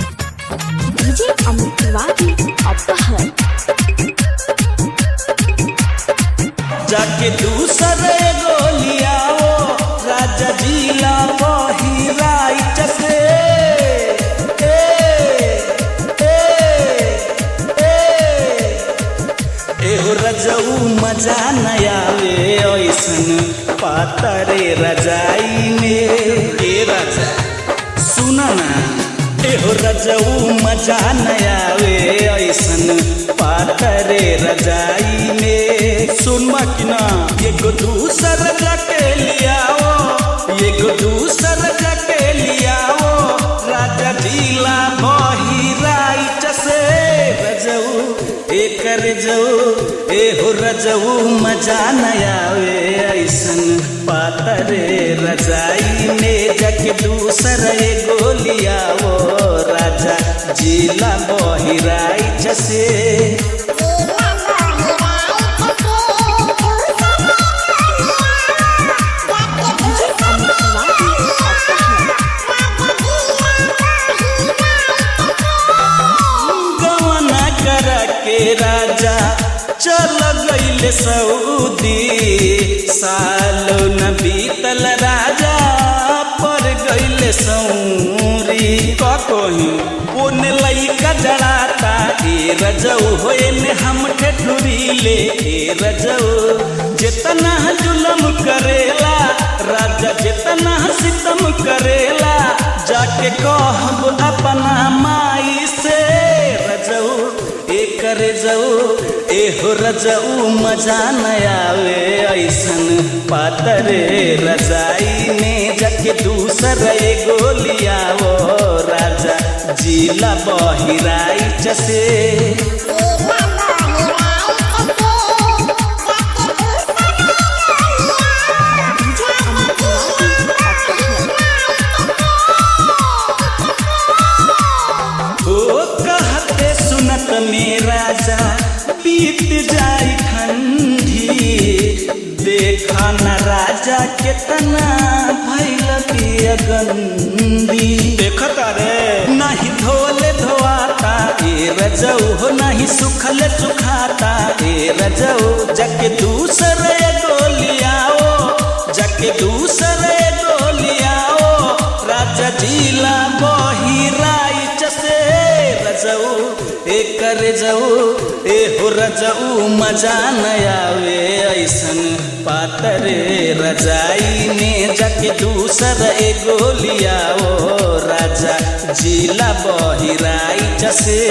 DJ Amit Tiwari अपहर जाके दूसरे गोलियाओ राजा जिला बहिराइच से एहो रजऊ मजा नयावे ऐसन पातरे रजाई में के राजा सुना ना एहो रजऊ मजा नयावे ऐसन पातरे रजाई में सुनमा कि ना एगो दूसर जाके लियाओ एगो दूसर जाके लियाओ राजा जिला बहिराइच से रजऊ एकर जऊ एहो रजऊ मजा नयावे ऐसन पातरे रजाई में जाके दूसर एगो लियाओ राजा जिला बहिराइच से राजा चल गईल सऊदी सालो न बीतल राजा पर गईल सौरी कही ओने लइका जड़ाता ए रजऊ होए ने हम ठेठुरी ले ए रजऊ जितना जुलम करेला राजा जितना सितम करेला जाके कहब अपना माई से रजऊ एकर जऊ एहो रजऊ मजा नयावे ऐसन पातरे रजाई में जाके दूसर एगो लियाओ राजा जिला बहिराइच से राजा बीत जाई ठंडी देखा न राजा कितना भइल के गंदी देखता रे नहीं धोले धोआता ए रजऊ हो नहीं सुखले सुखाता ए रजऊ जाके दूसरे गोलियाओ जाके दूसरे गोलियाओ राजा जिला बहिराइच से रजऊ एकर जऊ एहो रजऊ मजा नयावे ऐसन पातरे रजाई में जाके दूसर एगो लियाओ राजा जिला बहिराइच से